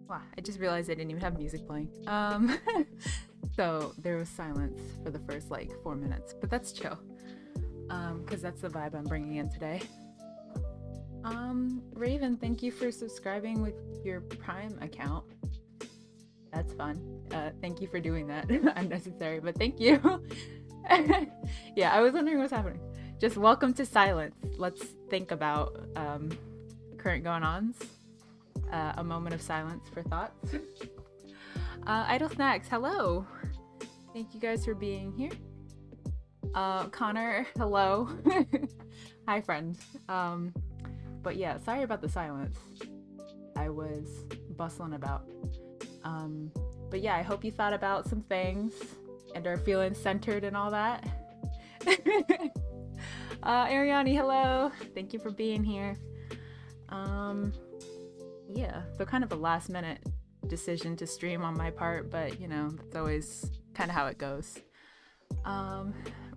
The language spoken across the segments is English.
Wow, I just realized I didn't even have music playing. So there was silence for the first like 4 minutes, but that's chill. Because that's the vibe I'm bringing in today. Raven, thank you for subscribing with your Prime account. That's fun. Thank you for doing that. Unnecessary, but thank you. Yeah, I was wondering what's happening. Just welcome to silence. Let's think about current going-ons. A moment of silence for thoughts. Idle Snacks, hello. Thank you guys for being here. Connor, hello. Hi, friend. But yeah, sorry about the silence. I was bustling about. But yeah, I hope you thought about some things and are feeling centered and all that. Ariani, hello. Thank you for being here. Yeah, so kind of a last minute decision to stream on my part, but you know, that's always kind of how it goes.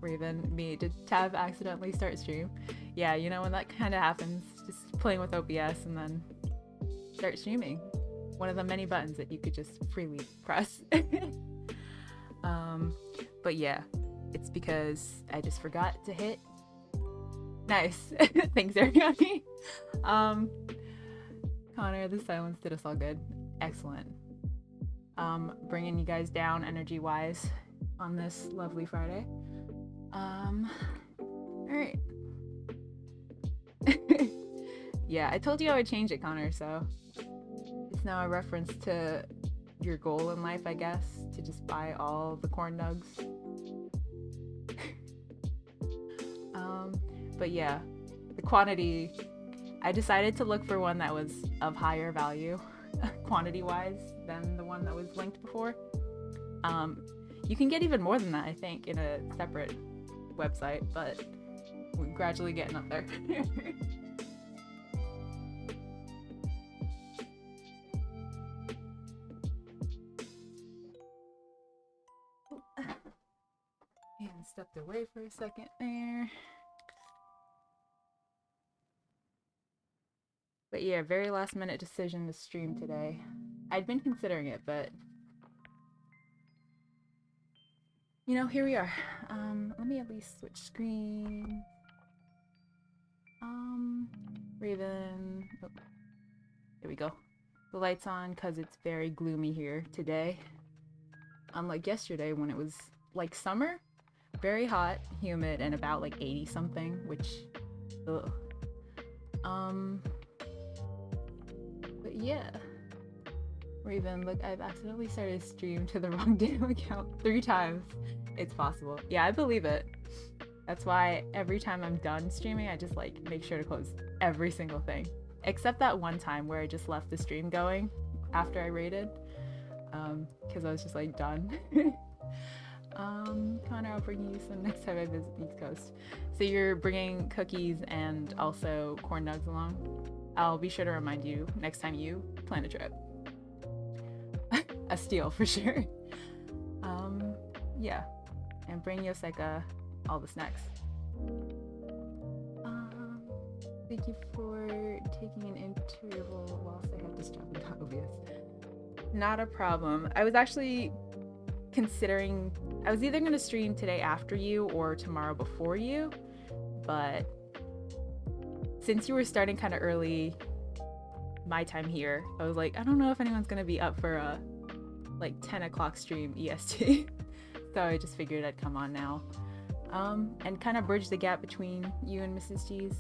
Raven, me, did Tab accidentally start stream? Yeah, you know, when that kind of happens, just playing with OBS and then start streaming. One of the many buttons that you could just freely press. But yeah, it's because I just forgot to hit. Nice. Thanks, Ariani. Connor, the silence did us all good. Excellent. Bringing you guys down energy-wise on this lovely Friday. All right. Yeah, I told you I would change it, Connor, so it's now a reference to your goal in life, I guess, to just buy all the corn nugs. But yeah, the quantity, I decided to look for one that was of higher value quantity-wise than the one that was linked before. You can get even more than that, I think, in a separate website, but we're gradually getting up there. And stepped away for a second there. But yeah, very last minute decision to stream today. I'd been considering it, but you know, here we are. Let me at least switch screen. Raven. Oh, there we go. The light's on because it's very gloomy here today. Unlike yesterday when it was like summer, very hot, humid, and about like 80 something, which, ugh. But yeah. Raven, look, I've accidentally started a stream to the wrong damn account 3 times. It's possible. Yeah, I believe it. That's why every time I'm done streaming, I just like make sure to close every single thing. Except that one time where I just left the stream going after I raided. Because I was just like done. Connor, I'll bring you some next time I visit the East Coast. So you're bringing cookies and also corn nugs along? I'll be sure to remind you next time you plan a trip. A steal for sure. Yeah, and bring Yoseka all the snacks. Thank you for taking an interval whilst I had to stop with OBS. Not a problem. I was actually considering, I was either going to stream today after you or tomorrow before you, but since you were starting kind of early my time here, I was like, I don't know if anyone's going to be up for a like 10 o'clock stream EST. So I just figured I'd come on now and kind of bridge the gap between you and Mrs. G's.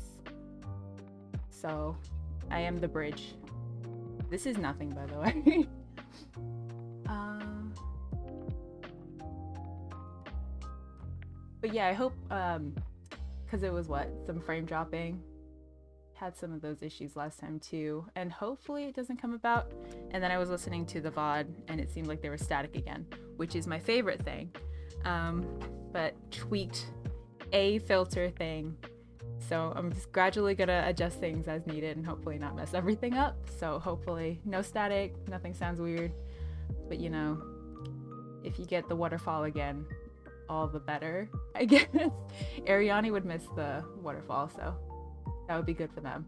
So I am the bridge. This is nothing, by the way. But yeah, I hope, because it was some frame dropping. Had some of those issues last time too, and hopefully it doesn't come about. And then I was listening to the VOD and it seemed like they were static again, which is my favorite thing. But tweaked a filter thing. So I'm just gradually gonna adjust things as needed and hopefully not mess everything up. So hopefully no static, nothing sounds weird. But you know, if you get the waterfall again, all the better, I guess. Ariani would miss the waterfall, so That would be good for them.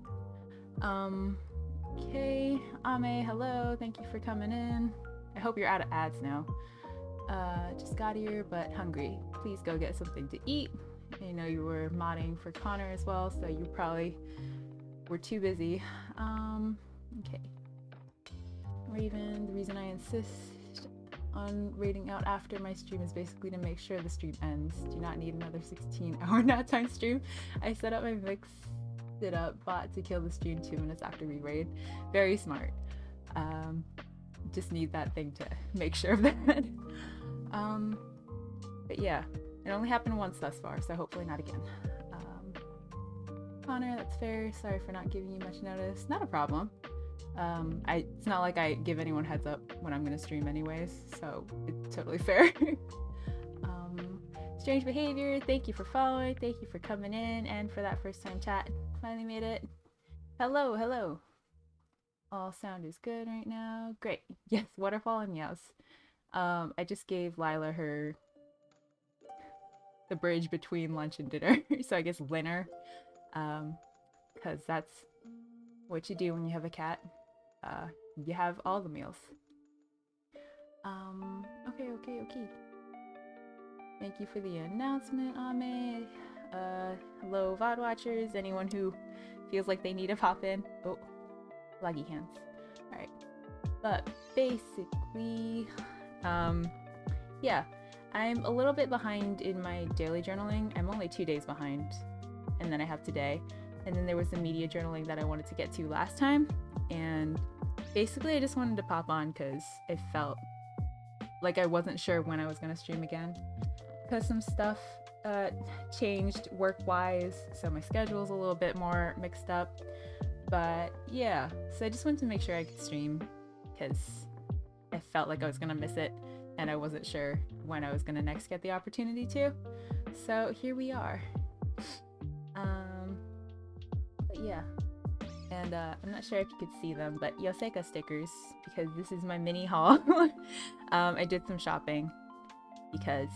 Okay, Ame, hello. Thank you for coming in. I hope you're out of ads now. Just got here, but hungry. Please go get something to eat. I know you were modding for Connor as well, so you probably were too busy. Okay. Raven, the reason I insist on raiding out after my stream is basically to make sure the stream ends. Do not need another 16-hour nap time stream. I set up my mix it up bot to kill the stream 2 minutes after we raid. Very smart. Just need that thing to make sure of that. But yeah, it only happened once thus far, so hopefully not again. Connor, that's fair. Sorry for not giving you much notice. Not a problem. It's not like I give anyone heads up when I'm gonna stream anyways, so it's totally fair. Strange behavior, thank you for following, thank you for coming in, and for that first time chat. Finally made it. Hello, hello. All sound is good right now. Great. Yes, waterfall and meows. I just gave Lila the bridge between lunch and dinner, so I guess dinner, because that's what you do when you have a cat. You have all the meals. Okay. Thank you for the announcement, Ame. Hello, VOD watchers. Anyone who feels like they need to pop in. Oh, laggy hands. Alright. But basically, yeah, I'm a little bit behind in my daily journaling. I'm only 2 days behind, and then I have today. And then there was the media journaling that I wanted to get to last time. And basically, I just wanted to pop on because I felt like I wasn't sure when I was going to stream again. Because some stuff changed work-wise, so my schedule's a little bit more mixed up. But yeah, so I just wanted to make sure I could stream because I felt like I was gonna miss it and I wasn't sure when I was gonna next get the opportunity to. So here we are. But yeah, and I'm not sure if you could see them, but Yoseka stickers, because this is my mini haul. I did some shopping because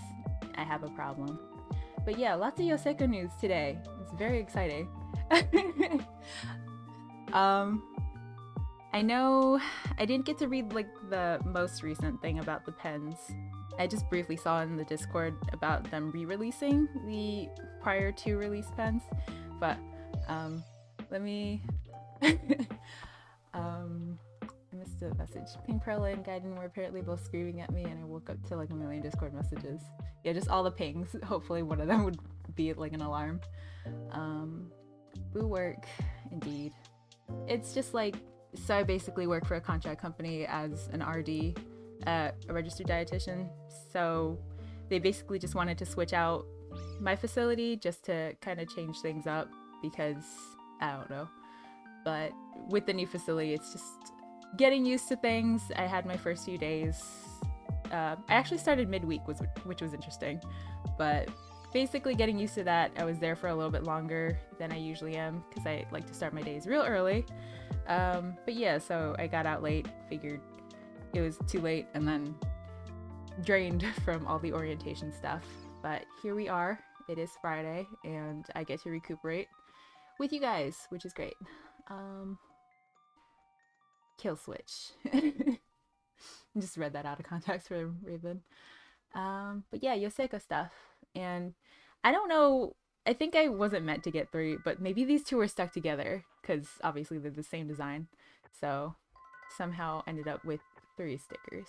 I have a problem. But yeah, lots of Yoseka news today. It's very exciting. I know I didn't get to read like the most recent thing about the pens. I just briefly saw in the Discord about them re-releasing the prior to release pens, but let me I missed a message. Pink Perla and Gaiden were apparently both screaming at me, and I woke up to like a million Discord messages. Yeah, just all the pings. Hopefully one of them would be like an alarm. Boo work, indeed. It's just like, so I basically work for a contract company as an RD, a registered dietitian. So they basically just wanted to switch out my facility just to kind of change things up because, I don't know. But with the new facility, it's just getting used to things. I had my first few days. I actually started midweek, which was interesting. But basically getting used to that. I was there for a little bit longer than I usually am because I like to start my days real early. But yeah, so I got out late, figured it was too late, and then drained from all the orientation stuff. But here we are. It is Friday, and I get to recuperate with you guys, which is great. Kill switch. Just read that out of context for Raven. But yeah, Yoseko stuff. And I don't know, I think I wasn't meant to get 3, but maybe these 2 are stuck together because obviously they're the same design. So somehow ended up with 3 stickers.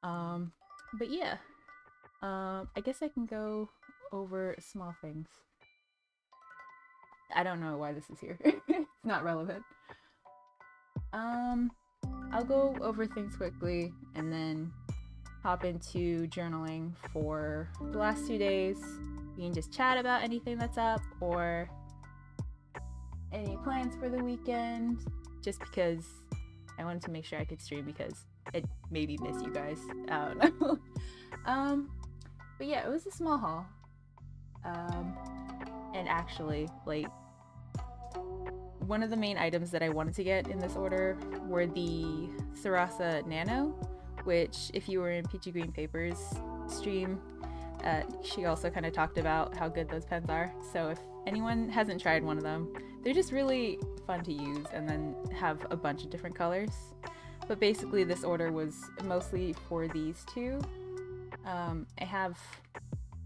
But yeah, I guess I can go over small things. I don't know why this is here. It's not relevant. I'll go over things quickly and then hop into journaling for the last 2 days. We can just chat about anything that's up or any plans for the weekend, just because I wanted to make sure I could stream because it maybe miss you guys. I don't know. But yeah, it was a small haul. And actually, like, one of the main items that I wanted to get in this order were the Sarasa Nano, which if you were in Peachy Green Papers stream, she also kind of talked about how good those pens are. So if anyone hasn't tried one of them, they're just really fun to use and then have a bunch of different colors. But basically this order was mostly for these two. I have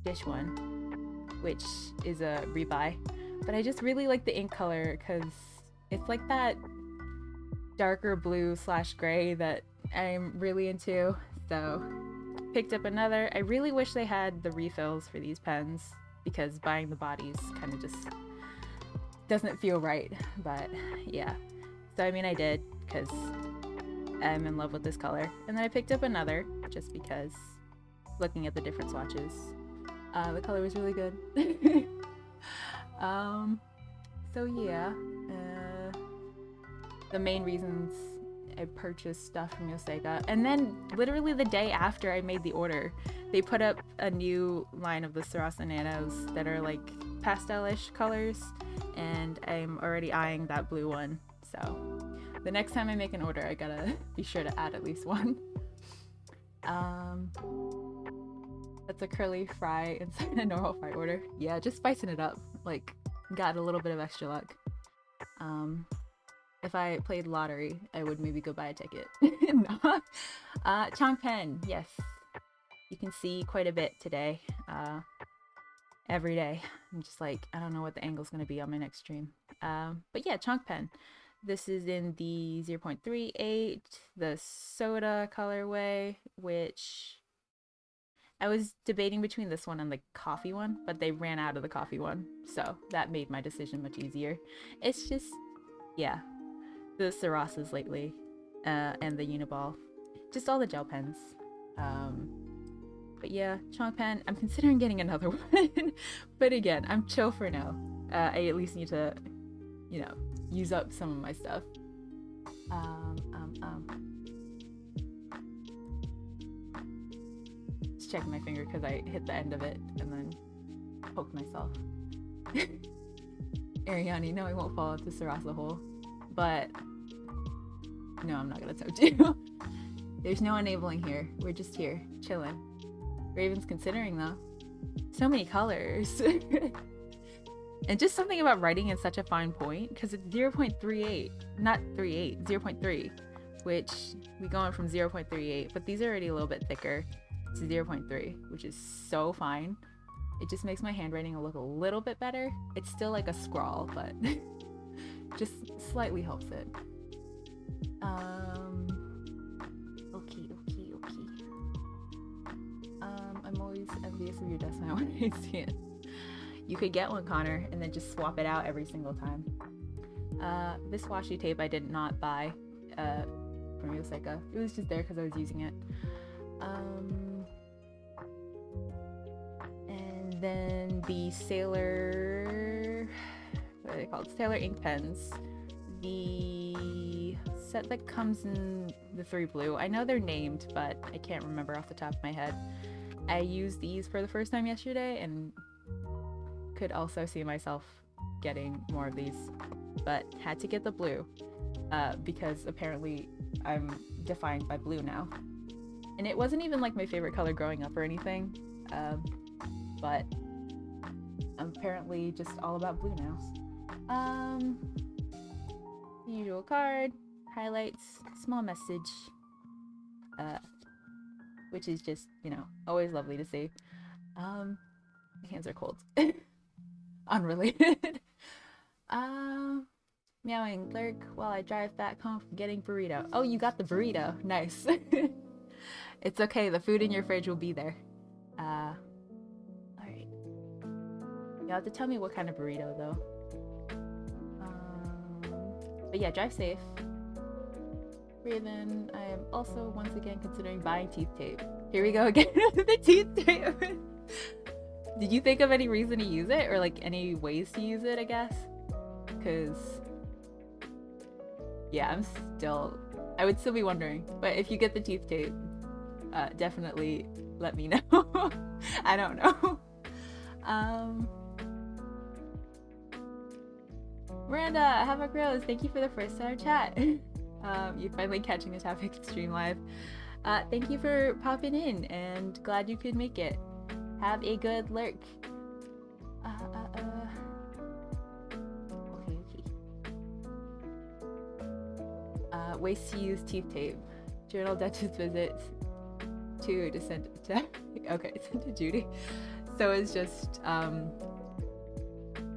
Dish One, which is a rebuy, but I just really like the ink color because it's like that darker blue / gray that I'm really into. So picked up another. I really wish they had the refills for these pens because buying the bodies kind of just doesn't feel right, but yeah. So I mean I did because I'm in love with this color. And then I picked up another just because looking at the different swatches, the color was really good. So yeah, the main reasons I purchased stuff from Yoseka. And then literally the day after I made the order, they put up a new line of the Sarasa Nanos that are like pastel-ish colors, and I'm already eyeing that blue one. So the next time I make an order, I gotta be sure to add at least one. That's a curly fry inside a normal fry order. Yeah, just spicing it up. Like, got a little bit of extra luck. If I played lottery, I would maybe go buy a ticket. No. Chongpen, yes. You can see quite a bit today. Every day. I'm just like, I don't know what the angle's gonna be on my next stream. But yeah, Chongpen. This is in the 0.38, the soda colorway, which I was debating between this one and the coffee one, but they ran out of the coffee one, so that made my decision much easier. It's just, yeah, the Sarasas lately, and the Uniball, just all the gel pens. But yeah, Chongpen, I'm considering getting another one, but again, I'm chill for now. I at least need to, you know, use up some of my stuff. Just checking my finger because I hit the end of it and then poked myself. Ariani, no, I won't fall into Sarasa hole, but no, I'm not gonna tempt you. There's no enabling here. We're just here, chilling. Raven's considering though. So many colors. And just something about writing in such a fine point, because it's 0.38, not 38, 0.3, which we going from 0.38, but these are already a little bit thicker to 0.3, which is so fine. It just makes my handwriting look a little bit better. It's still like a scrawl, but just slightly helps it. Okay. I'm always envious of your design when I see it. You could get one, Connor, and then just swap it out every single time. This washi tape I did not buy from Yoseka. It was just there because I was using it. And then the Sailor... what are they called? Sailor ink pens. The set that comes in the 3 blue. I know they're named, but I can't remember off the top of my head. I used these for the first time yesterday, and could also see myself getting more of these, but had to get the blue because apparently I'm defined by blue now, and it wasn't even like my favorite color growing up or anything, but I'm apparently just all about blue now. The usual card, highlights, small message, which is just, you know, always lovely to see. My hands are cold. Unrelated. Meowing lurk while I drive back home from getting burrito. Oh, you got the burrito. Nice. It's okay, the food in your fridge will be there. Alright. You'll have to tell me what kind of burrito though. But yeah, drive safe. Raven, I am also once again considering buying teeth tape. Here we go again with the teeth tape. Did you think of any reason to use it, or like any ways to use it, I guess? Because yeah, I would still be wondering. But if you get the teeth tape, definitely let me know. I don't know. Miranda, have a rose. Thank you for the first star chat. You finally catching the topic stream live. Thank you for popping in, and glad you could make it. Have a good lurk. Ways to use teeth tape. Journal dentist visits. 2 to send to okay, send to Judy. So it's just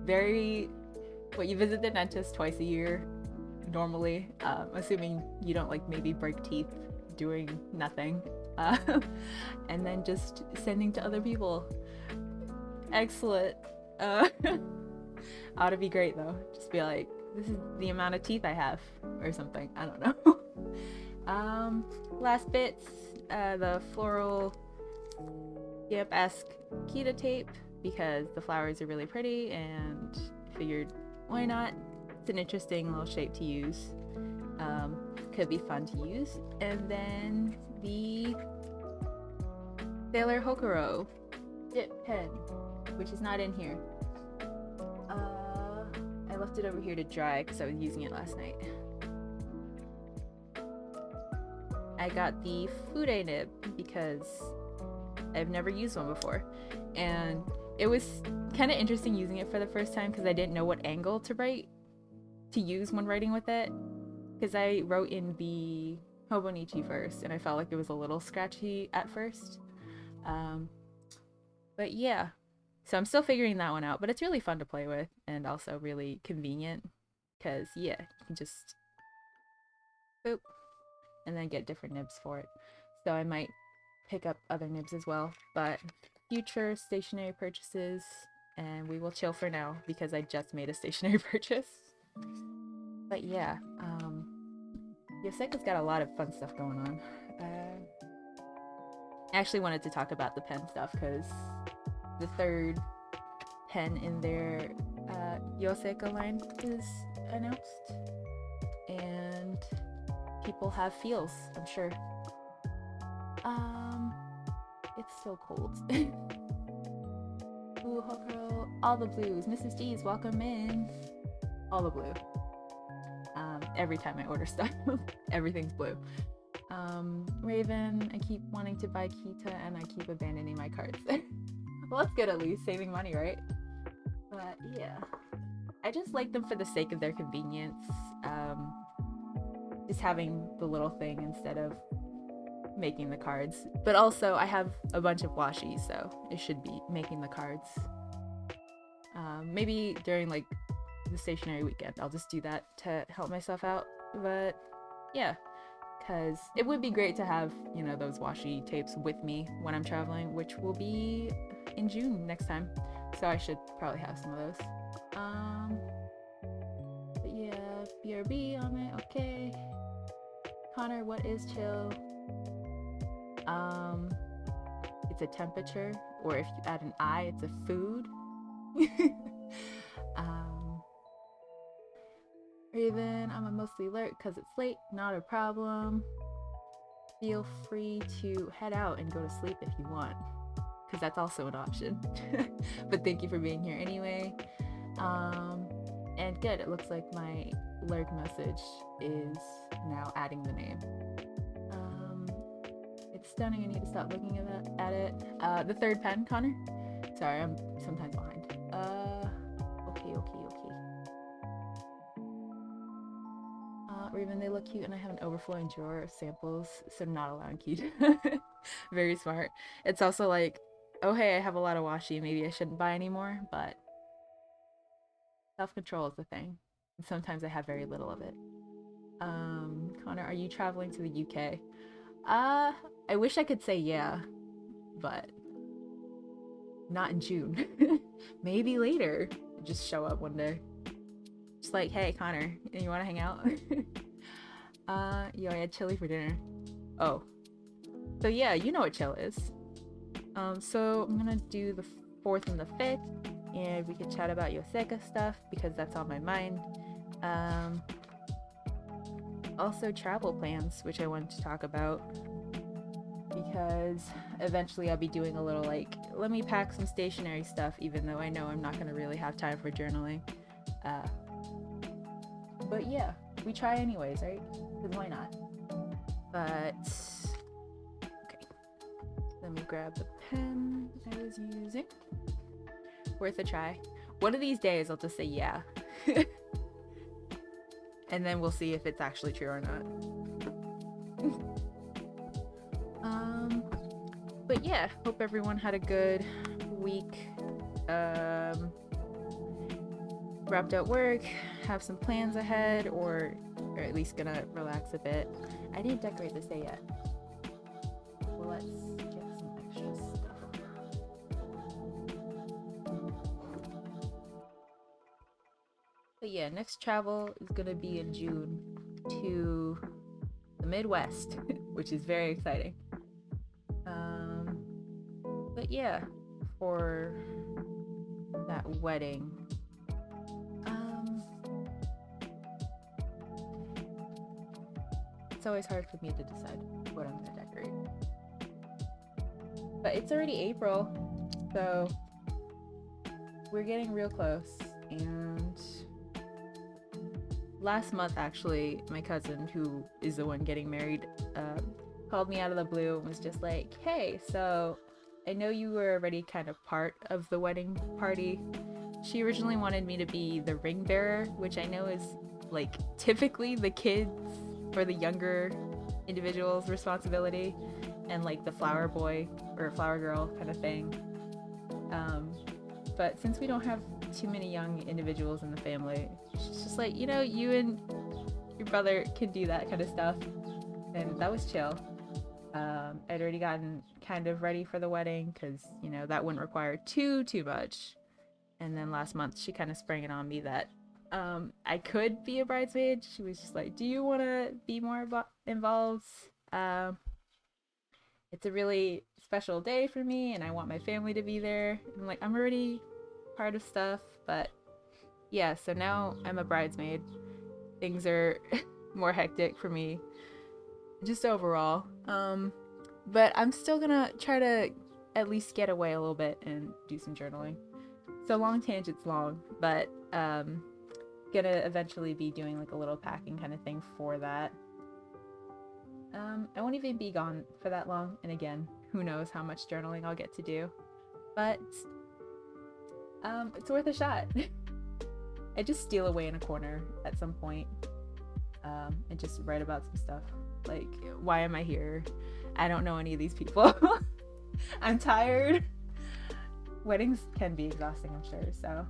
very what you visit the dentist twice a year normally, assuming you don't like maybe break teeth doing nothing, and then just sending to other people. Excellent. Ought to be great though. Just be like, this is the amount of teeth I have or something. I don't know. Last bits, the floral Yep-esque Kita tape because the flowers are really pretty and figured why not? It's an interesting little shape to use. Could be fun to use. And then the Sailor Hokuro dip pen, which is not in here. I left it over here to dry because I was using it last night. I got the Fude nib because I've never used one before, and it was kind of interesting using it for the first time because I didn't know what angle to use when writing with it, because I wrote in the Hobonichi first and I felt like it was a little scratchy at first, but yeah, so I'm still figuring that one out, but it's really fun to play with and also really convenient because yeah, you can just boop and then get different nibs for it. So I might pick up other nibs as well, but future stationery purchases, and we will chill for now because I just made a stationery purchase. But yeah, Yoseka's got a lot of fun stuff going on. I actually wanted to talk about the pen stuff because the third pen in their Yoseka line is announced, and people have feels, I'm sure. It's so cold. Ooh, Hokuro, all the blues. Mrs. G's, welcome in. All the blue. Every time I order stuff, everything's blue. Raven, I keep wanting to buy Kita and I keep abandoning my cards. Well, that's good at least, saving money, right? But yeah, I just like them for the sake of their convenience. Just having the little thing instead of making the cards. But also I have a bunch of washi, so it should be making the cards. Maybe during like the stationery weekend I'll just do that to help myself out. But yeah, because it would be great to have, you know, those washi tapes with me when I'm traveling, which will be in June next time, so I should probably have some of those. But yeah, BRB on it. Okay, Connor, what is chill? It's a temperature, or if you add an I, it's a food. Raven, I'm a mostly alert because it's late, not a problem. Feel free to head out and go to sleep if you want, because that's also an option. But thank you for being here anyway. And good, it looks like my lurk message is now adding the name. It's stunning, I need to stop looking at it. The third pen, Connor? Sorry, I'm sometimes behind. Okay. Raven, they look cute and I have an overflowing drawer of samples, so I'm not allowing cute. Very smart. It's also like, oh hey, I have a lot of washi, maybe I shouldn't buy anymore, but self-control is the thing. And sometimes I have very little of it. Connor, are you traveling to the UK? I wish I could say yeah, but not in June. Maybe later. Just show up one day. Just like, hey Connor, you wanna hang out? Yo, I had chili for dinner. Oh. So yeah, you know what chill is. So I'm gonna do the 4th and the 5th, and we can chat about Yoseka stuff because that's on my mind. Also travel plans, which I wanted to talk about, because eventually I'll be doing a little like, let me pack some stationery stuff, even though I know I'm not gonna really have time for journaling. But yeah, we try anyways, right? Because why not? But okay, let me grab the pen I was using. Worth a try. One of these days I'll just say yeah. and then we'll see if it's actually true or not. But yeah, hope everyone had a good week. Wrapped out work, have some plans ahead, or at least gonna relax a bit. I didn't decorate this day yet. Well, let's get some extra stuff. But yeah, next travel is gonna be in June to the Midwest, which is very exciting. But yeah, for that wedding, it's always hard for me to decide what I'm gonna decorate. But it's already April, so we're getting real close. And last month, actually, my cousin, who is the one getting married, called me out of the blue and was just like, hey, so I know you were already kind of part of the wedding party. She originally wanted me to be the ring bearer, which I know is like typically the kids or the younger individual's responsibility, and like the flower boy or flower girl kind of thing. But since we don't have too many young individuals in the family, she's just like, you know, you and your brother can do that kind of stuff. And that was chill. I'd already gotten kind of ready for the wedding because, you know, that wouldn't require too much. And then last month she kind of sprang it on me that I could be a bridesmaid. She was just like, do you want to be more involved? It's a really special day for me and I want my family to be there. I'm like, I'm already part of stuff, but yeah, so now I'm a bridesmaid. Things are more hectic for me just overall. But I'm still gonna try to at least get away a little bit and do some journaling. So long tangent's long, but gonna eventually be doing like a little packing kind of thing for that. I won't even be gone for that long, and again, who knows how much journaling I'll get to do, but it's worth a shot. I just steal away in a corner at some point and just write about some stuff. Like, why am I here? I don't know any of these people. I'm tired. Weddings can be exhausting, I'm sure, so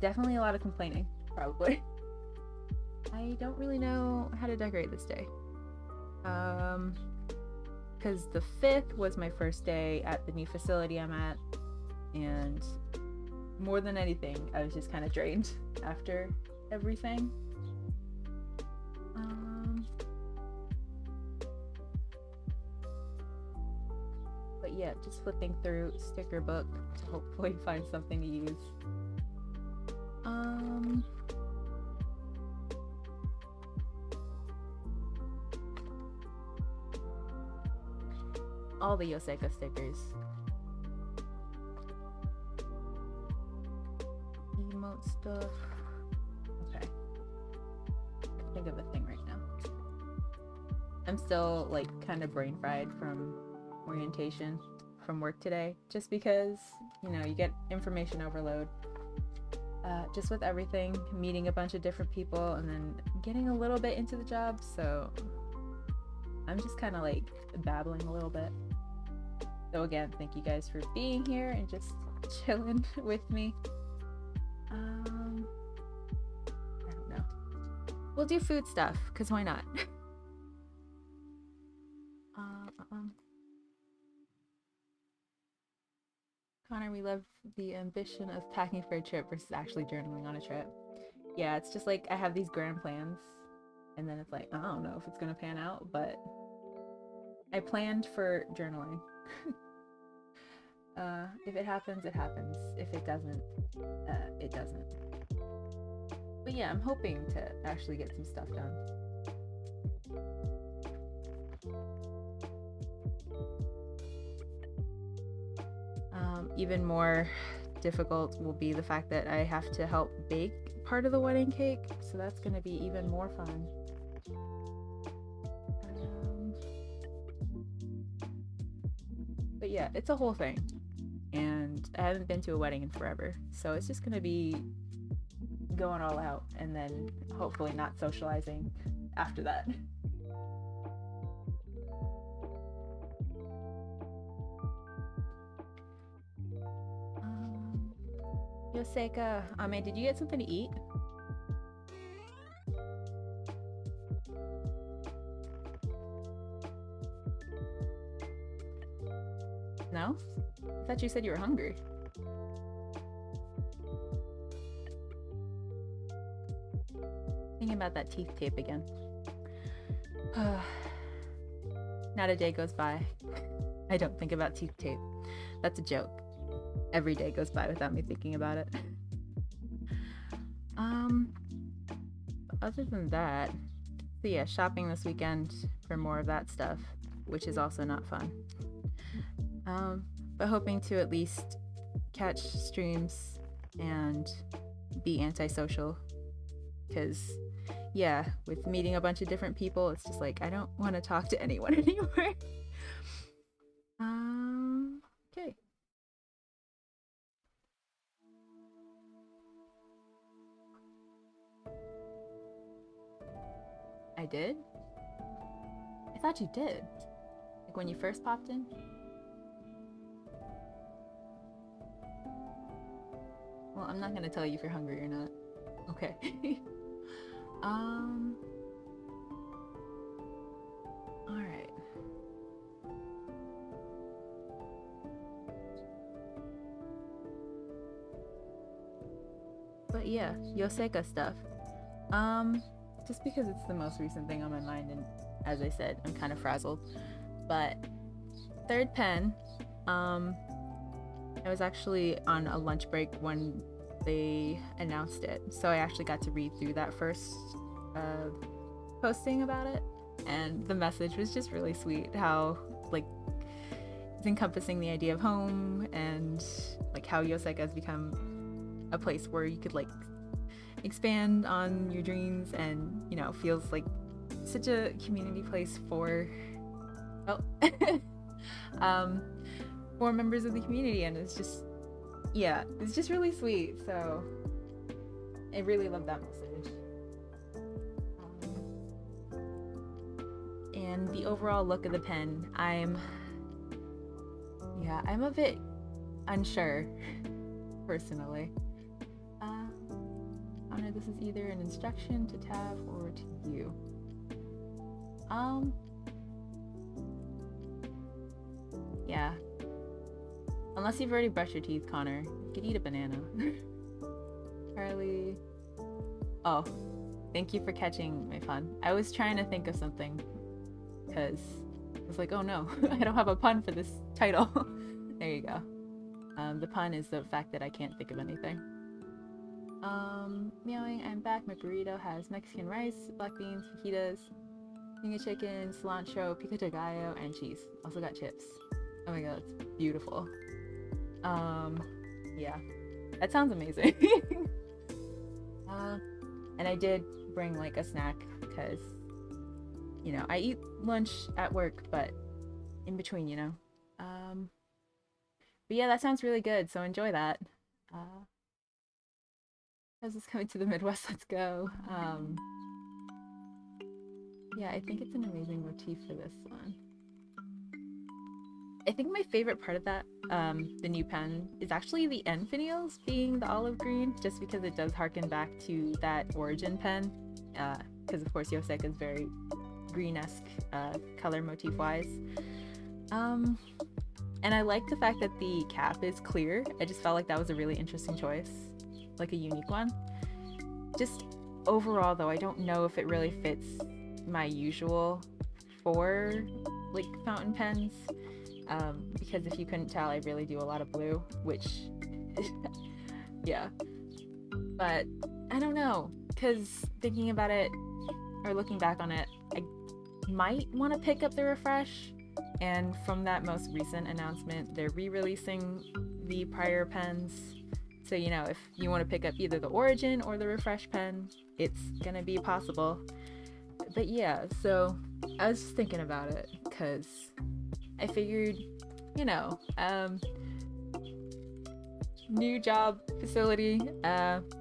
definitely a lot of complaining, probably. I don't really know how to decorate this day. Because the 5th was my first day at the new facility I'm at, and more than anything, I was just kind of drained after everything. But yeah, just flipping through sticker book to hopefully find something to use. All the Yoseko stickers. Emote stuff. Okay. I think of a thing right now. I'm still like kind of brain fried from orientation from work today, just because, you know, you get information overload. Just with everything, meeting a bunch of different people and then getting a little bit into the job, so I'm just kind of like babbling a little bit. So again, thank you guys for being here and just chilling with me. I don't know. We'll do food stuff, because why not? Connor, we love the ambition of packing for a trip versus actually journaling on a trip. Yeah, it's just like I have these grand plans, and then it's like, I don't know if it's gonna pan out, but I planned for journaling. If it happens, it happens. If it doesn't, it doesn't. But yeah, I'm hoping to actually get some stuff done. Even more difficult will be the fact that I have to help bake part of the wedding cake, so that's going to be even more fun. But yeah, it's a whole thing, and I haven't been to a wedding in forever, so it's just going to be going all out and then hopefully not socializing after that. Yoseka, Ame, did you get something to eat? No? I thought you said you were hungry. Thinking about that teeth tape again. Not a day goes by I don't think about teeth tape. That's a joke. Every day goes by without me thinking about it. Other than that, so yeah, shopping this weekend for more of that stuff, which is also not fun. But hoping to at least catch streams and be antisocial, because yeah, with meeting a bunch of different people, it's just like I don't want to talk to anyone anymore. Okay. I did? I thought you did. Like when you first popped in? Well, I'm not gonna tell you if you're hungry or not. Okay. Alright. But yeah, Yoseka stuff. Just because it's the most recent thing on my mind, and as I said, I'm kind of frazzled. But third pen, I was actually on a lunch break when they announced it, so I actually got to read through that first posting about it, and the message was just really sweet. How like it's encompassing the idea of home, and like how Yoseka has become a place where you could like expand on your dreams, and you know, feels like such a community place for for members of the community, and it's just, yeah, it's just really sweet. So I really love that message. And the overall look of the pen, I'm a bit unsure personally. I don't know, this is either an instruction to Tav or to you. Yeah. Unless you've already brushed your teeth, Connor, you could eat a banana. Charlie. Oh, thank you for catching my pun. I was trying to think of something, because I was like, oh no, I don't have a pun for this title. There you go. The pun is the fact that I can't think of anything. Meowing, I'm back. My burrito has Mexican rice, black beans, fajitas, finger chicken, cilantro, pico de gallo, and cheese. Also got chips. Oh my god, it's beautiful. Yeah, that sounds amazing. And I did bring like a snack, because, you know, I eat lunch at work, but in between, you know. But yeah, that sounds really good, so enjoy that. How's this coming to the Midwest? Let's go. Yeah, I think it's an amazing motif for this one. I think my favorite part of that, the new pen, is actually the end finials being the olive green, just because it does harken back to that origin pen, because of course Yoseka is very green-esque color motif-wise. And I like the fact that the cap is clear. I just felt like that was a really interesting choice, like a unique one. Just overall though, I don't know if it really fits my usual for like fountain pens, because if you couldn't tell, I really do a lot of blue, which yeah, but I don't know, because thinking about it or looking back on it, I might want to pick up the refresh. And from that most recent announcement, they're re-releasing the prior pens. So, you know, if you want to pick up either the origin or the refresh pen, it's gonna be possible. But yeah, so I was just thinking about it, because I figured, you know, new job facility.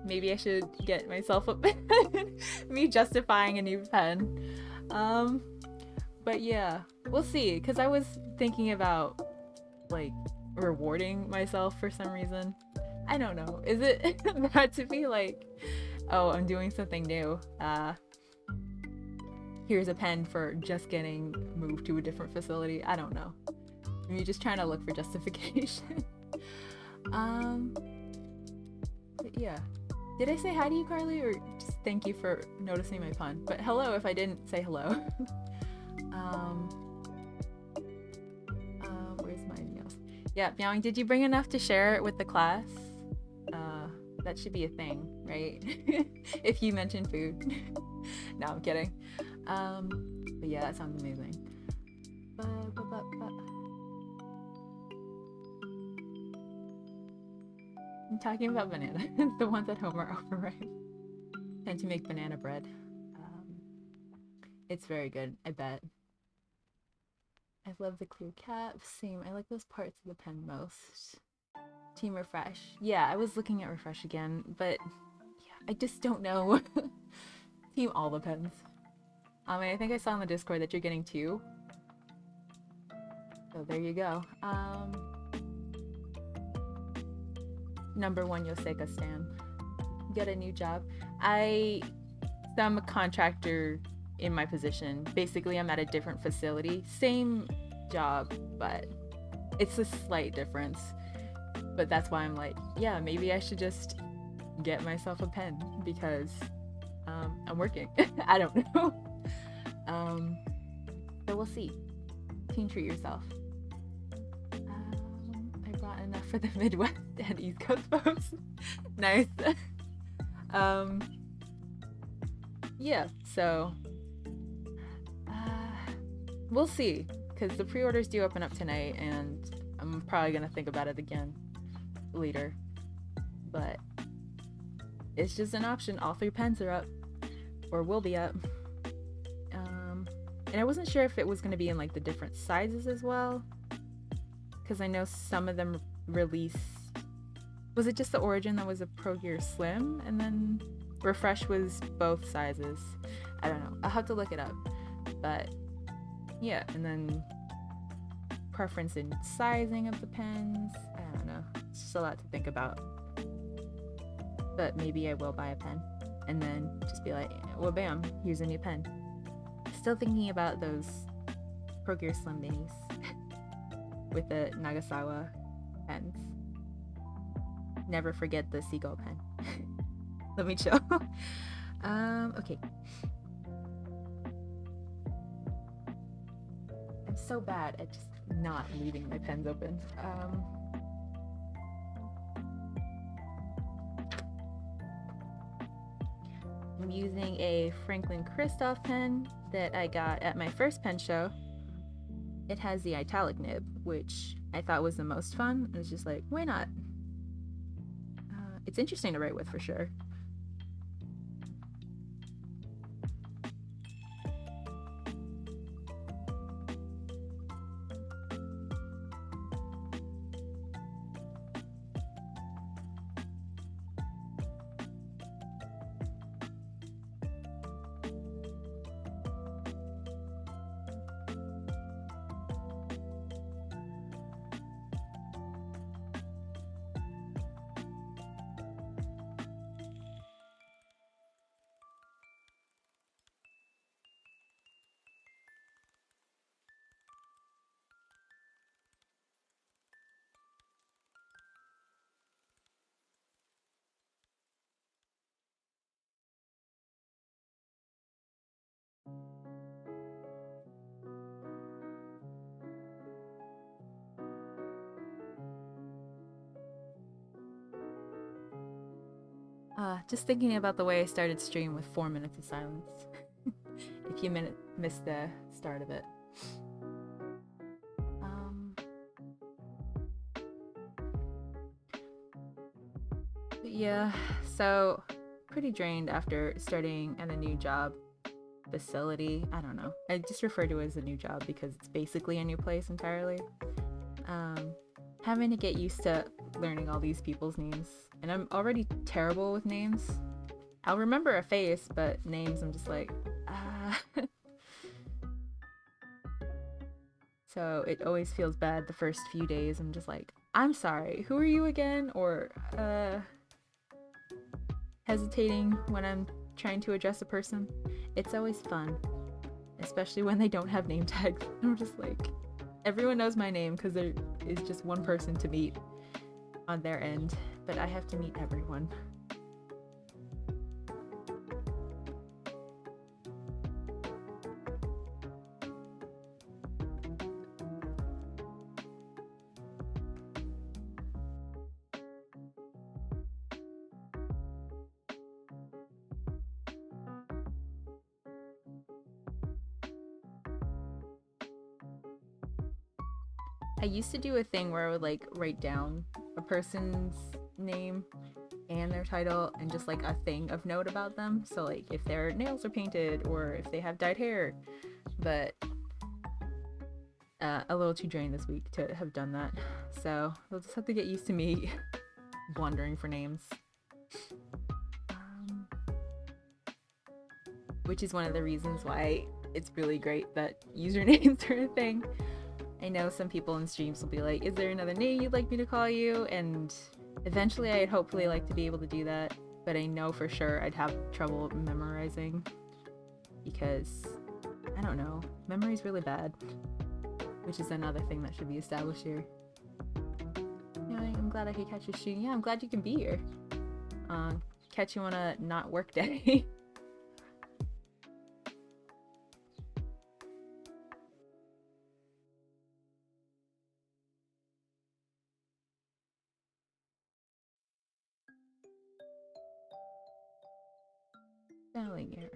Maybe I should get myself a pen. Me justifying a new pen. Um, but yeah, we'll see. Cause I was thinking about like rewarding myself for some reason. I don't know. Is it bad to be like, oh, I'm doing something new. Here's a pen for just getting moved to a different facility. I don't know. Maybe just trying to look for justification. But yeah. Did I say hi to you, Carly, or just thank you for noticing my pun? But hello if I didn't say hello. Where's my meals? Yeah, Meowing, did you bring enough to share it with the class? That should be a thing, right? If you mention food. No, I'm kidding. But yeah, that sounds amazing. I'm talking about banana. The ones at home are overripe. Tend to make banana bread. It's very good, I bet. I love the clear cap. Same. I like those parts of the pen most. Team Refresh. Yeah, I was looking at Refresh again, but yeah, I just don't know. Team all the pens. I think I saw in the Discord that you're getting 2. So there you go. Number 1 Yoseka stan. Get a new job. I'm a contractor in my position. Basically, I'm at a different facility. Same job, but it's a slight difference. But that's why I'm like, yeah, maybe I should just get myself a pen because I'm working. I don't know. So we'll see. Teen treat yourself. I brought enough for the Midwest and East Coast folks. Nice. Yeah, so we'll see, because the pre-orders do open up tonight, and I'm probably gonna think about it again later. But it's just an option. All 3 pens are up, or will be up. And I wasn't sure if it was gonna be in like the different sizes as well, because I know some of them released. Was it just the Origin that was a Pro Gear Slim, and then Refresh was both sizes? I don't know. I'll have to look it up. But yeah, and then preference in sizing of the pens. I don't know. It's just a lot to think about. But maybe I will buy a pen and then just be like, well, bam, here's a new pen. Still thinking about those Pro Gear Slim minis with the Nagasawa pens. Never forget the Seagull pen. Let me chill. Okay. I'm so bad at just not leaving my pens open. I'm using a Franklin Christoph pen that I got at my first pen show. It has the italic nib, which I thought was the most fun. It's just like, why not? It's interesting to write with for sure. Just thinking about the way I started stream with 4 minutes of silence. If you missed the start of it. But yeah, so pretty drained after starting at a new job facility. I don't know. I just refer to it as a new job because it's basically a new place entirely. having to get used to learning all these people's names. And I'm already terrible with names. I'll remember a face, but names I'm just like, ah. So it always feels bad the first few days. I'm just like, I'm sorry, who are you again? Or hesitating when I'm trying to address a person. It's always fun, especially when they don't have name tags. I'm just like, everyone knows my name because there is just one person to meet on their end, but I have to meet everyone. I used to do a thing where I would like write down a person's name and their title and just like a thing of note about them. So like if their nails are painted or if they have dyed hair. But a little too drained this week to have done that. So we'll just have to get used to me blundering for names. Which is one of the reasons why it's really great that usernames are a thing. I know some people in streams will be like, is there another name you'd like me to call you? And eventually I'd hopefully like to be able to do that, but I know for sure I'd have trouble memorizing because, I don't know, memory's really bad, which is another thing that should be established here. You know, I'm glad I could catch you stream. Yeah, I'm glad you can be here. Catch you on a not work day. Spelling errors.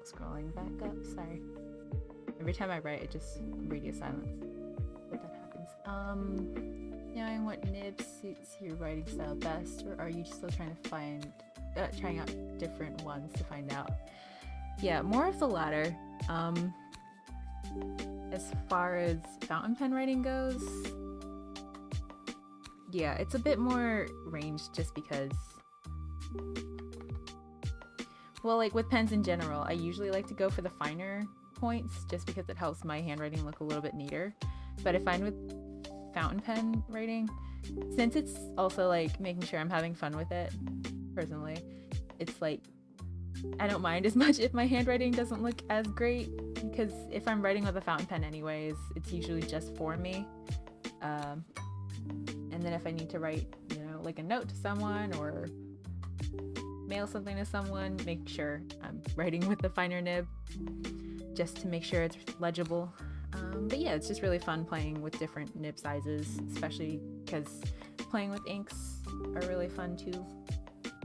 Scrolling back up, sorry. Every time I write, it just radio silence. But that happens. Knowing what nib suits your writing style best, or are you still trying to find, trying out different ones to find out? Yeah, more of the latter. As far as fountain pen writing goes, yeah, it's a bit more ranged just because, well, like with pens in general, I usually like to go for the finer points just because it helps my handwriting look a little bit neater. But I find with fountain pen writing, since it's also like making sure I'm having fun with it, personally, it's like I don't mind as much if my handwriting doesn't look as great, because if I'm writing with a fountain pen anyways, it's usually just for me. And then if I need to write, you know, like a note to someone or mail something to someone, make sure I'm writing with the finer nib just to make sure it's legible. But yeah, it's just really fun playing with different nib sizes, especially because playing with inks are really fun too,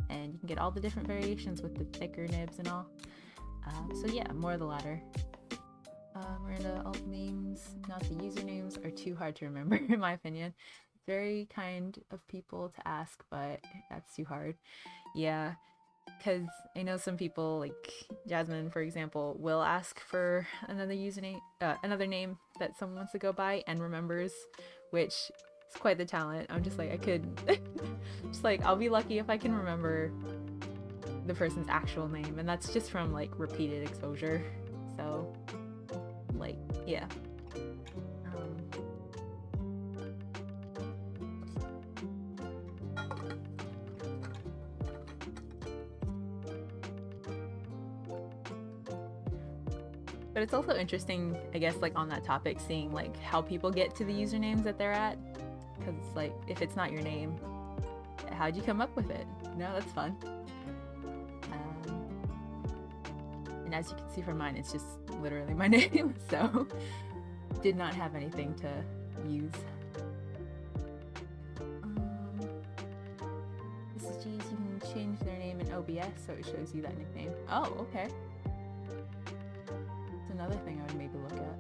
and you can get all the different variations with the thicker nibs and all. So yeah, more of the latter. Miranda, alt names, not the usernames, are too hard to remember in my opinion. Very kind of people to ask, but that's too hard. Yeah, because I know some people, like Jasmine, for example, will ask for another username, another name that someone wants to go by and remembers, which It's quite the talent. I'm just like, I could just like, I'll be lucky if I can remember the person's actual name, and that's just from like repeated exposure. So like, yeah. But it's also interesting, I guess, like on that topic, seeing like how people get to the usernames that they're at. Because it's like, if it's not your name, how'd you come up with it? No, that's fun. And as you can see from mine, it's just literally my name. So did not have anything to use. This is G's, you can change their name in OBS so it shows you that nickname. Oh, okay. Another thing I would maybe look at.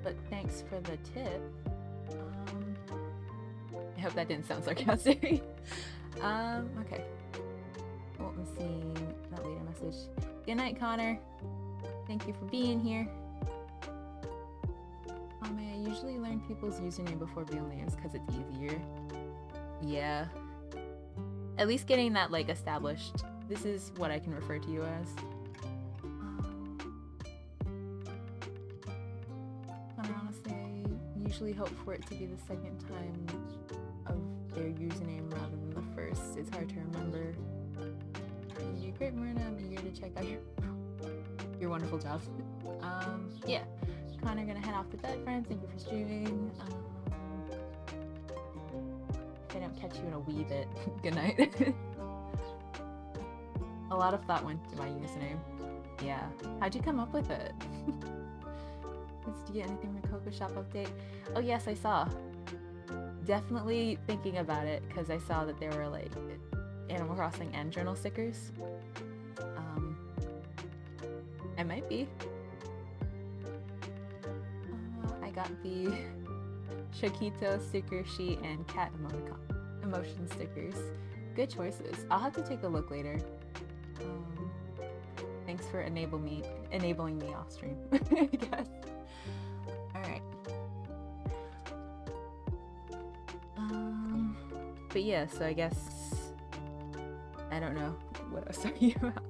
But thanks for the tip. I hope that didn't sound sarcastic. Okay. Oh, I'm seeing that later message. Good night, Connor. Thank you for being here. I usually learn people's username before real names because it's easier. Yeah. At least getting that like established. This is what I can refer to you as. Usually hope for it to be the second time of their username rather than the first. It's hard to remember. You're great, Marina. I'm eager to check out your wonderful job. Yeah. Connor, gonna head off to bed, friends. Thank you for streaming. If I don't catch you in a wee bit, good night. A lot of thought went to my username. Yeah. How'd you come up with it? Did you get anything from Coco Shop update? Oh yes, I saw. Definitely thinking about it because I saw that there were like Animal Crossing and journal stickers. I might be. I got the Shakito sticker sheet and cat emotion stickers. Good choices. I'll have to take a look later. Thanks for enabling me off stream, I guess. Alright. But yeah, so I guess I don't know what I was talking about.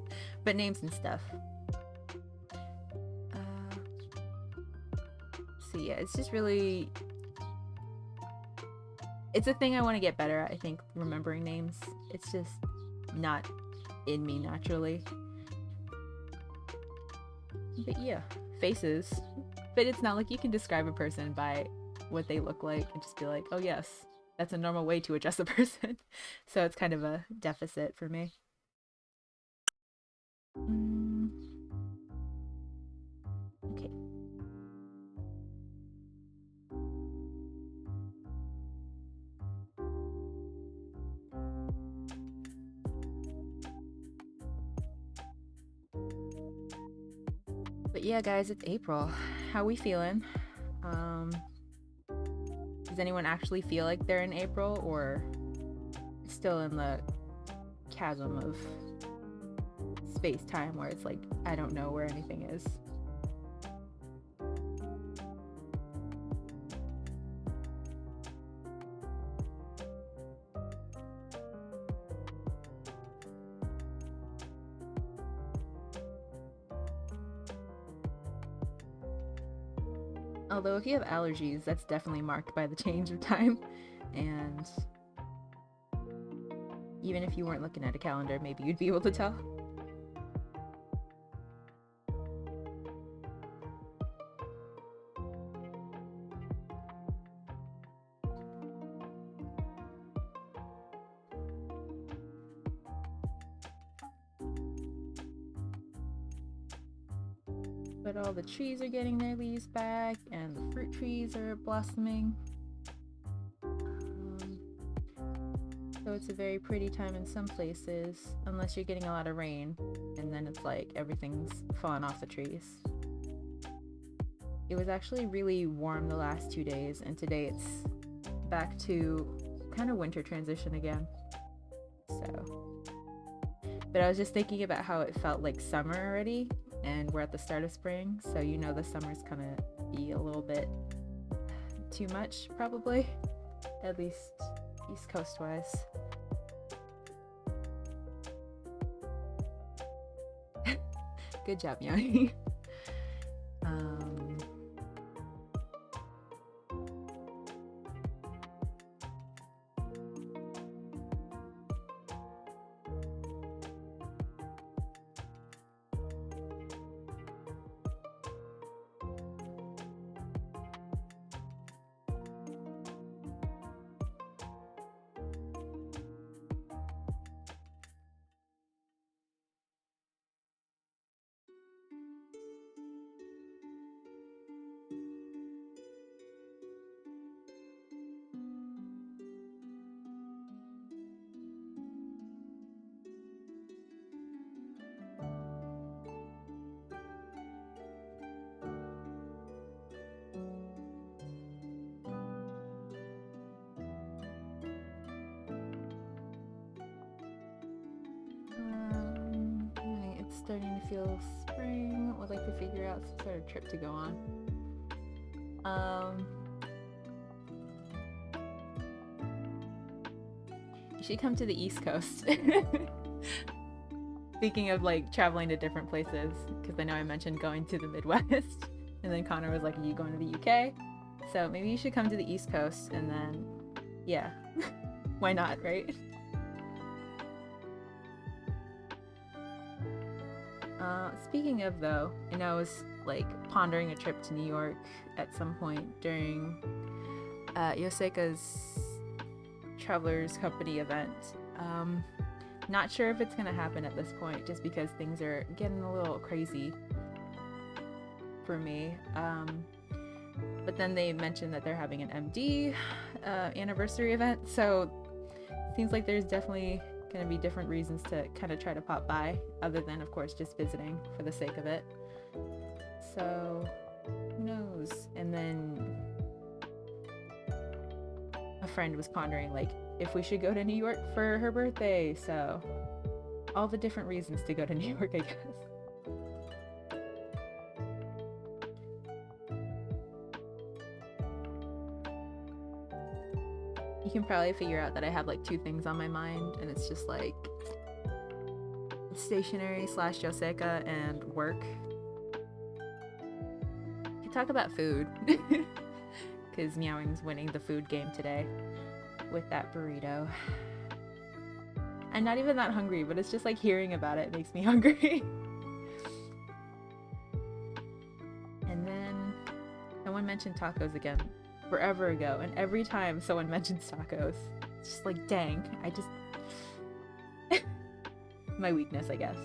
But names and stuff. So yeah, it's just really, it's a thing I want to get better at, I think, remembering names. It's just not in me naturally. But yeah, faces. But it's not like you can describe a person by what they look like and just be like, oh yes, that's a normal way to address a person. So it's kind of a deficit for me. Okay. But yeah, guys, it's April. How we feeling? Does anyone actually feel like they're in April or still in the chasm of space-time where it's like, I don't know where anything is? Although if you have allergies, that's definitely marked by the change of time. And even if you weren't looking at a calendar, maybe you'd be able to tell. But all the trees are getting their leaves back and the fruit trees are blossoming. So it's a very pretty time in some places, unless you're getting a lot of rain, and then it's like everything's falling off the trees. It was actually really warm the last 2 days, and today it's back to kind of winter transition again. So, but I was just thinking about how it felt like summer already, and we're at the start of spring, so you know the summer's gonna be a little bit too much, probably. At least East Coast wise. Good job, Yanni. It's starting to feel spring. Would like to figure out some sort of trip to go on. You should come to the East Coast. Speaking of like traveling to different places, because I know I mentioned going to the Midwest, and then Connor was like, "Are you going to the UK?" So maybe you should come to the East Coast, and then, yeah, why not, right? Speaking of though, I know I was like pondering a trip to New York at some point during Yoseika's Travelers Company event. Not sure if it's gonna happen at this point, just because things are getting a little crazy for me. But then they mentioned that they're having an MD anniversary event, so seems like there's definitely gonna be different reasons to kind of try to pop by, other than of course just visiting for the sake of it. So who knows? And then a friend was pondering like if we should go to New York for her birthday, so all the different reasons to go to New York, I guess. You can probably figure out that I have like two things on my mind, and it's just like stationery / Yoseika and work. We can talk about food because Meowing's winning the food game today with that burrito. I'm not even that hungry, but it's just like hearing about it makes me hungry. And then someone mentioned tacos again forever ago, and every time someone mentions tacos, it's just like, dang, I just my weakness, I guess.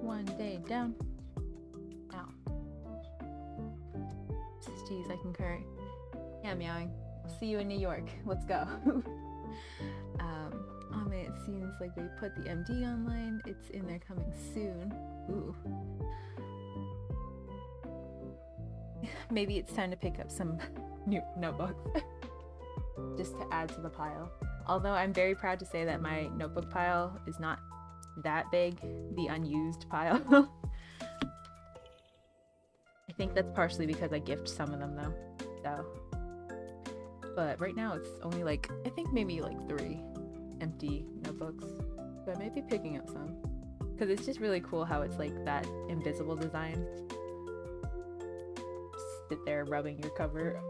One day down. Ow. Jeez, I concur. Yeah, Meowing. I'll see you in New York. Let's go. It seems like they put the MD online. It's in there coming soon. Ooh. Maybe it's time to pick up some new notebooks just to add to the pile. Although I'm very proud to say that my notebook pile is not that big, the unused pile. I think that's partially because I gift some of them though. So, but right now it's only like, I think maybe like 3 empty notebooks, but I might be picking up some because it's just really cool how it's like that invisible design sit there rubbing your cover,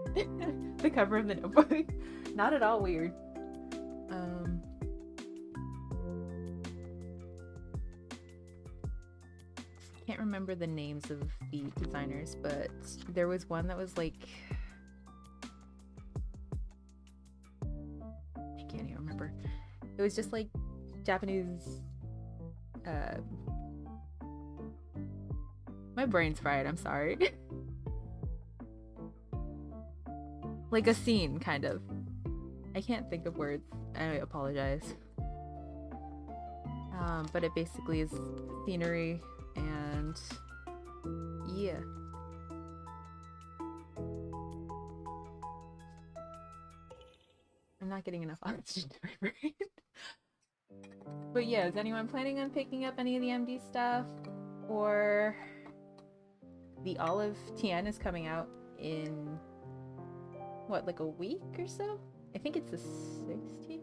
the cover of the notebook. Not at all weird. Can't remember the names of the designers, but there was one that was like, I can't even remember. It was just like Japanese. My brain's fried. I'm sorry. Like a scene, kind of. I can't think of words. I apologize. But it basically is scenery and yeah. I'm not getting enough oxygen to my brain. But yeah, is anyone planning on picking up any of the MD stuff? Or the Olive Tien is coming out in what, like a week or so? I think it's the 16th?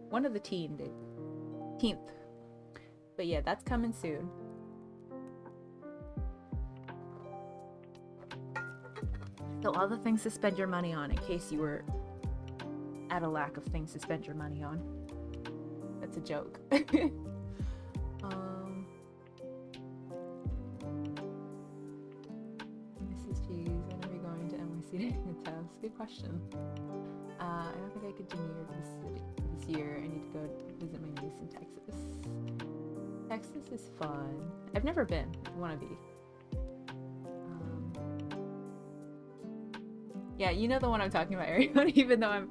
One of the 10th. But yeah, that's coming soon. So all the things to spend your money on, in case you were at a lack of things to spend your money on. That's a joke. Mrs. Cheese, when are we going to NYC to Test? Good question. I don't think I could do New York this year. I need to go visit my niece in Texas. Texas is fun. I've never been. I want to be. Yeah, you know the one I'm talking about, Ariana, even though I'm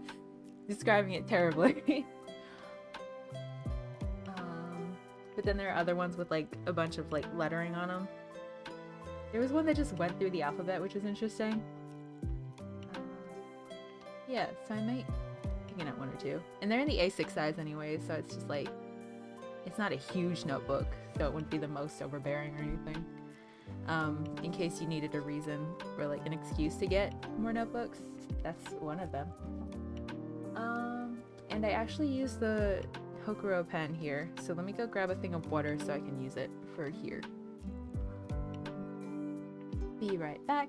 describing it terribly. But then there are other ones with like a bunch of like lettering on them. There was one that just went through the alphabet, which was interesting. Yeah, so I might pick up one or two. And they're in the A6 size anyway, so it's just like, it's not a huge notebook, so it wouldn't be the most overbearing or anything. In case you needed a reason or like an excuse to get more notebooks, that's one of them. And I actually use the Hokuro pen here, so let me go grab a thing of water so I can use it for here. Be right back.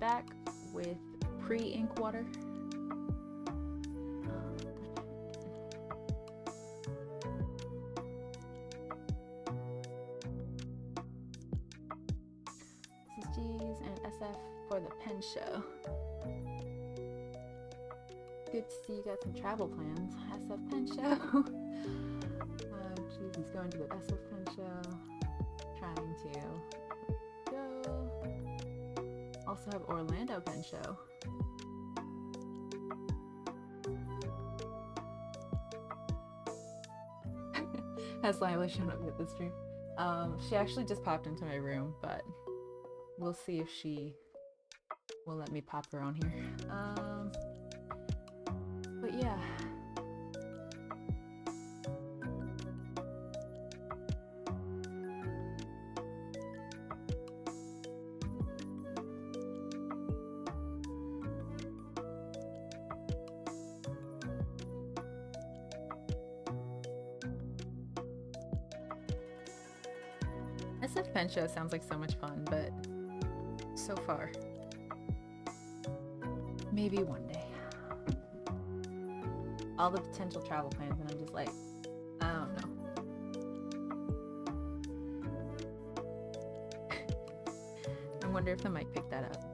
Back with pre-ink water. This is G's and SF for the pen show. Good to see you got some travel plans. SF pen show. Geez, he's going to the SF pen show. Trying to go. Also have Orlando Pen Show. Has Lila shown up at the stream? She actually just popped into my room, but we'll see if she will let me pop her on here. But yeah. SF Pen Show sounds like so much fun, but so far, maybe one day. All the potential travel plans, and I'm just like, I don't know. I wonder if the mic picked that up.